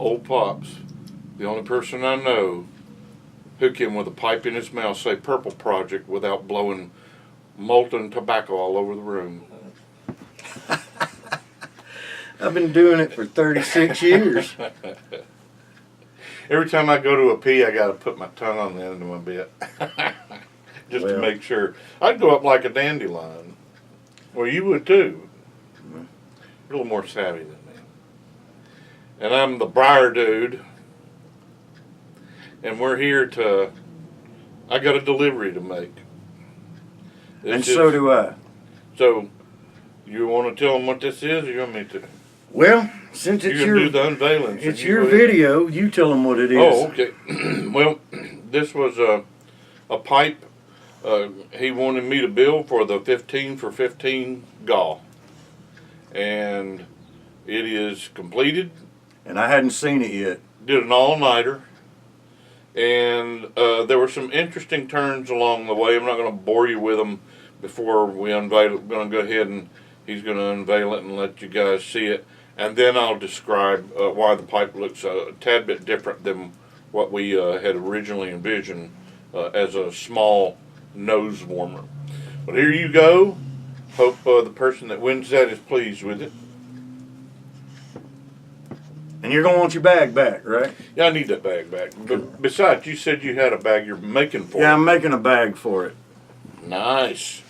Ole'Pops, the only person I know who can, with a pipe in his mouth, say Purple Project without blowing molten tobacco all over the room. I've been doing it for 36 years. Every time I go to a pee, I got to put my tongue on the end of my bit. Just to make sure. I'd go up like a dandelion. Well, you would too. You're a little more savvy than me. And I'm the Briar Dude. And we're here to, I got a delivery to make. And so do I. So, you want to tell them what this is, or you want me to? Well, since it's do the unveiling. It's your video, you tell them what it is. Oh, okay. Well, this was a pipe. He wanted me to build for the 15 for 15 GAW. And it is completed. And I hadn't seen it yet. Did an all-nighter. And there were some interesting turns along the way. I'm not going to bore you with them before we unveil it. We're going to go ahead and he's going to unveil it and let you guys see it. And then I'll describe why the pipe looks a tad bit different than what we had originally envisioned as a small nose warmer. But here you go. Hope the person that wins that is pleased with it. And you're going to want your bag back, right? Yeah, I need that bag back. But besides, you said you had a bag you're making for it. Yeah, I'm making a bag for it. Nice.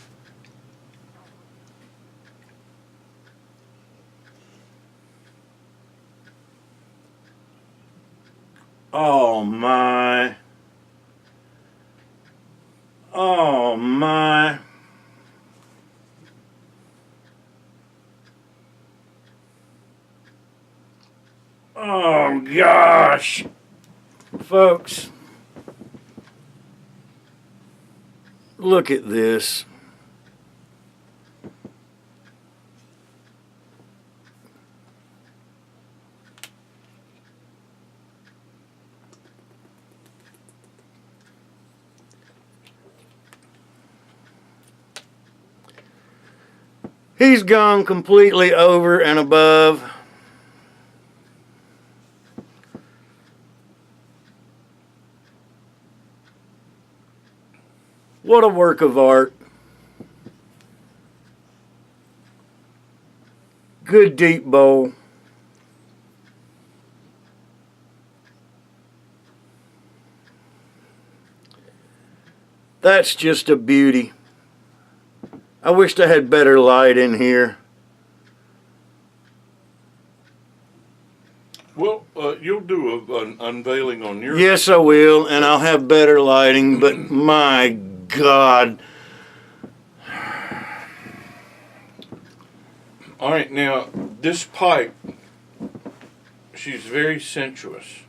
Oh my. Oh my. Oh gosh. Folks, look at this. He's gone completely over and above. What a work of art. Good deep bowl. That's just a beauty. I wished I had better light in here. Well, you'll do an unveiling on your... Yes, I will, and I'll have better lighting, but my God. All right, now, this pipe, she's very sensuous.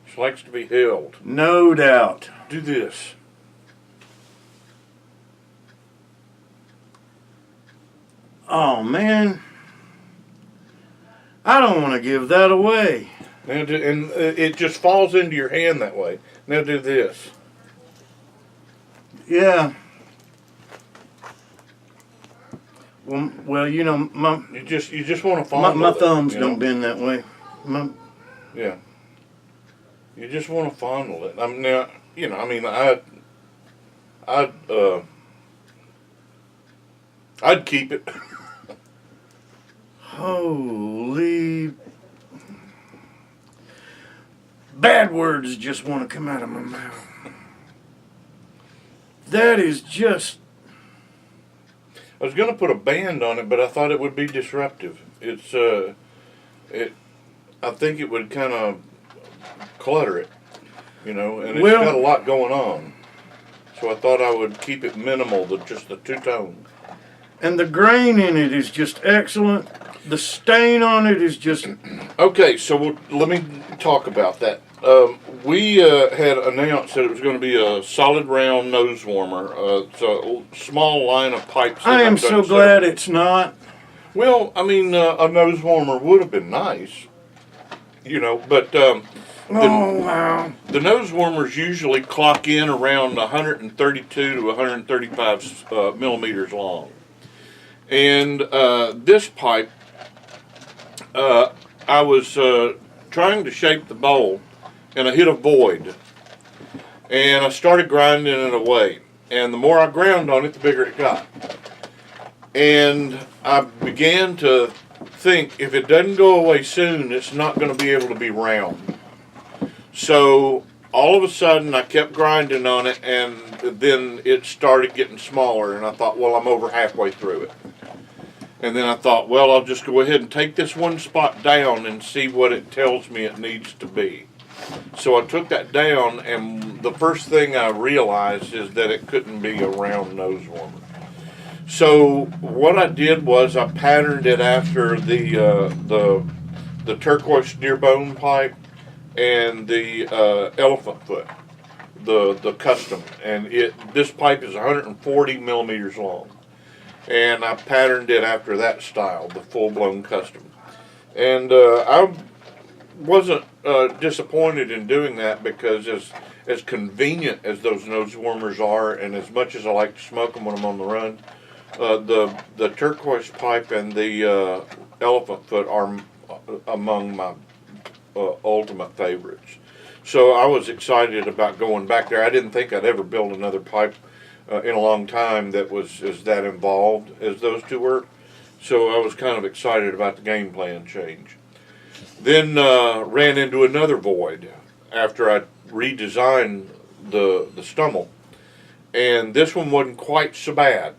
She likes to be held. No doubt. Do this. Oh, man. I don't want to give that away. Now, and it just falls into your hand that way. Now do this. Yeah. Well, you know, you just want to fondle my thumbs it, don't bend that way. Yeah. You just want to fondle it. Now, you know, I mean, I'd keep it. Holy. Bad words just want to come out of my mouth. That is just... I was going to put a band on it, but I thought it would be disruptive. It's, I think it would kind of clutter it, you know, and it's got a lot going on. So I thought I would keep it minimal, just the two-tone. And the grain in it is just excellent. The stain on it is just... Okay, so let me talk about that. We had announced that it was going to be a solid round nose warmer. It's a small line of pipes. I am so glad it's not. Well, I mean, a nose warmer would have been nice, you know, but wow. The nose warmers usually clock in around 132 to 135 millimeters long. And this pipe, I was trying to shape the bowl, and I hit a void. And I started grinding it away. And the more I ground on it, the bigger it got. And I began to think, if it doesn't go away soon, it's not going to be able to be round. So all of a sudden, I kept grinding on it, and then it started getting smaller. And I thought, well, I'm over halfway through it. And then I thought, well, I'll just go ahead and take this one spot down and see what it tells me it needs to be. So I took that down, and the first thing I realized is that it couldn't be a round nose warmer. So what I did was I patterned it after the turquoise deerbone pipe and the elephant foot, the custom. And this pipe is 140 millimeters long. And I patterned it after that style, the full-blown custom. And I wasn't disappointed in doing that, because as convenient as those nose warmers are, and as much as I like to smoke them when I'm on the run, the turquoise pipe and the elephant foot are among my ultimate favorites. So I was excited about going back there. I didn't think I'd ever build another pipe in a long time that was as that involved as those two were. So I was kind of excited about the game plan change. Then ran into another void after I redesigned the Stummel. And this one wasn't quite so bad.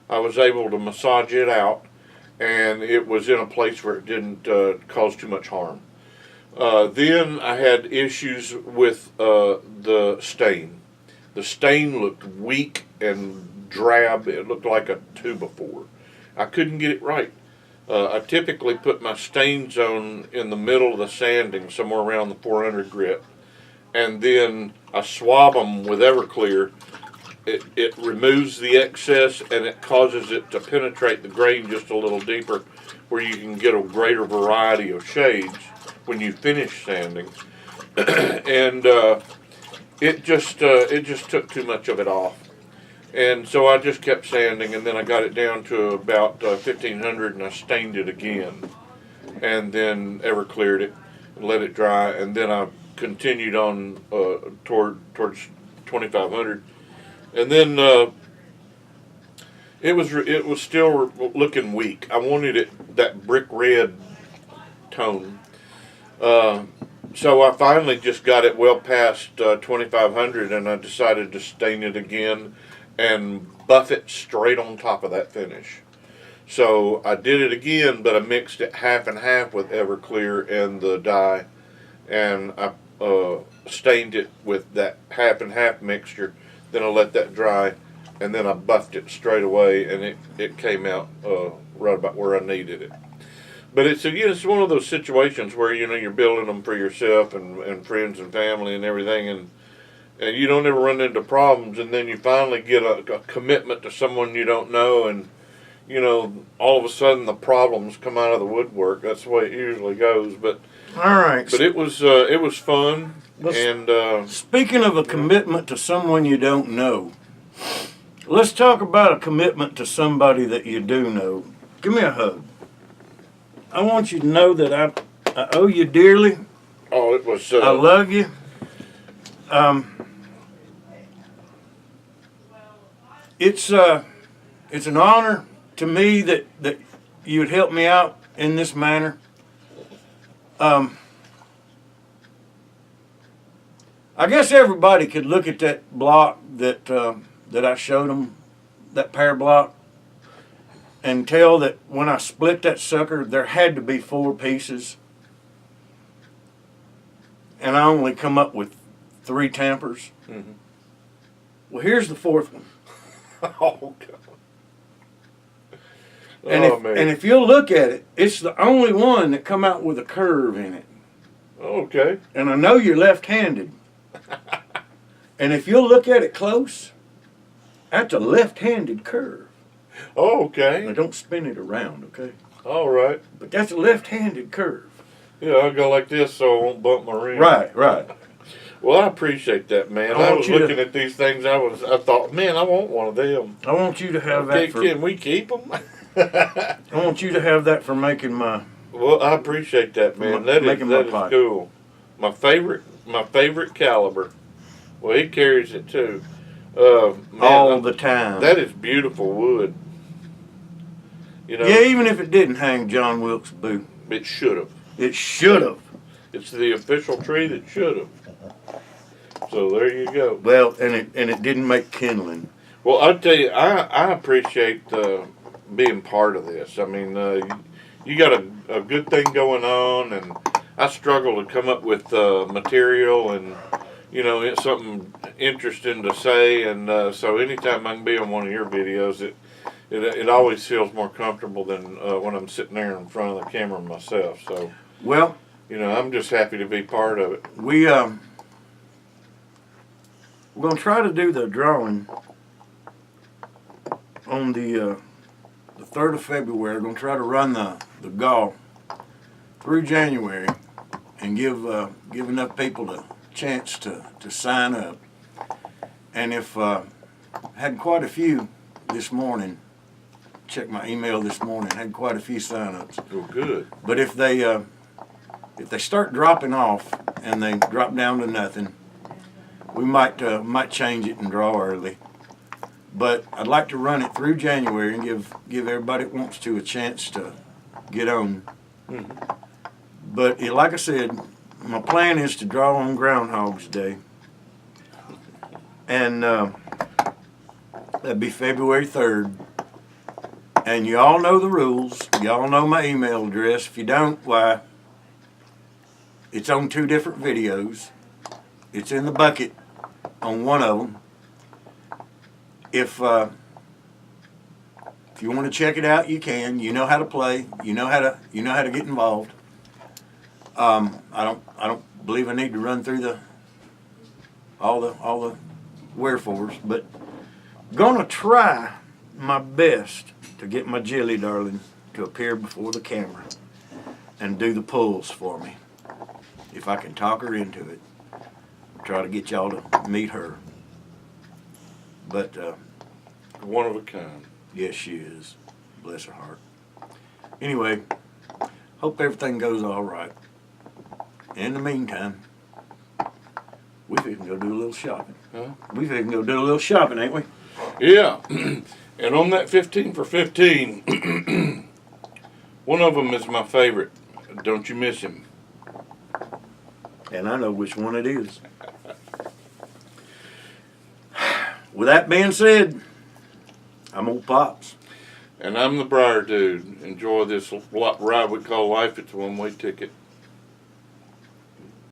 I was able to massage it out, and it was in a place where it didn't cause too much harm. Then I had issues with the stain. The stain looked weak and drab. It looked like a 2x4. I couldn't get it right. I typically put my stain zone in the middle of the sanding, somewhere around the 400 grit, and then I swab them with Everclear. It removes the excess, and it causes it to penetrate the grain just a little deeper, where you can get a greater variety of shades when you finish sanding. And it just took too much of it off. And so I just kept sanding, and then I got it down to about 1500, and I stained it again. And then Evercleared it and let it dry, and then I continued on towards 2500. And then it was still looking weak. I wanted it that brick red tone. So I finally just got it well past 2500, and I decided to stain it again and buff it straight on top of that finish. So I did it again, but I mixed it half and half with Everclear and the dye, and I stained it with that half and half mixture. Then I let that dry, and then I buffed it straight away, and it came out right about where I needed it. But it's one of those situations where you're building them for yourself and friends and family and everything, and you don't ever run into problems, and then you finally get a commitment to someone you don't know, and all of a sudden the problems come out of the woodwork. That's the way it usually goes. But all right. But it was fun. And speaking of a commitment to someone you don't know, let's talk about a commitment to somebody that you do know. Give me a hug. I want you to know that I owe you dearly. Oh, it was. I love you. It's an honor to me that you would help me out in this manner. I guess everybody could look at that block that I showed them, that pear block, and tell that when I split that sucker, there had to be 4 pieces, and I only come up with 3 tampers. Mm-hmm. Well, here's the 4th one. Oh, God. And if you'll look at it, it's the only one that come out with a curve in it. Okay. And I know you're left-handed. And if you'll look at it close, that's a left-handed curve. Oh, okay. Now don't spin it around, okay? All right. But that's a left-handed curve. Yeah, I'll go like this so I won't bump my rim. Right. Well, I apprient that, man. I was looking at these things. I thought, man, I want one of them. I want you to have that for... Can we keep them? I want you to have that for making my Well, I appreciate that, man. That is cool. My favorite caliber. Well, he carries it too. Man, all the time. That is beautiful wood. You know. Yeah, even if it didn't hang John Wilkes Booth. It should have. It should have. It's the official tree that should have. So there you go. Well, and it didn't make kindling. Well, I'll tell you, I appreciate being part of this. I mean, you got a good thing going on, and I struggle to come up with material and, you know, it's something interesting to say. And so anytime I can be on one of your videos, it always feels more comfortable than when I'm sitting there in front of the camera myself. So, well, you know, I'm just happy to be part of it. We're going to try to do the drawing on the 3rd of February. We're going to try to run the GAW through January and give enough people a chance to sign up. And if had quite a few this morning, checked my email this morning, had quite a few sign-ups. Oh, good. But if they start dropping off and they drop down to nothing, we might change it and draw early. But I'd like to run it through January and give everybody that wants to a chance to get on. Mm-hmm. But like I said, my plan is to draw on Groundhog's Day. And that'd be February 3rd. And you all know the rules. You all know my email address. If you don't, why, it's on 2 different videos. It's in the bucket on one of them. If you want to check it out, you can. You know how to play. You know how to get involved. I don't believe I need to run through all the wherefores, but gonna try my best to get my Jilly darling to appear before the camera and do the pulls for me. If I can talk her into it, I'll try to get y'all to meet her. But one of a kind. Yes, she is. Bless her heart. Anyway, hope everything goes all right. In the meantime, we can go do a little shopping. Huh? We can go do a little shopping, ain't we? Yeah. And on that 15 for 15, one of them is my favorite. Don't you miss him. And I know which one it is. With that being said, I'm Ole'Pops. And I'm the Briar Dude. Enjoy this ride we call life. It's a one-way ticket.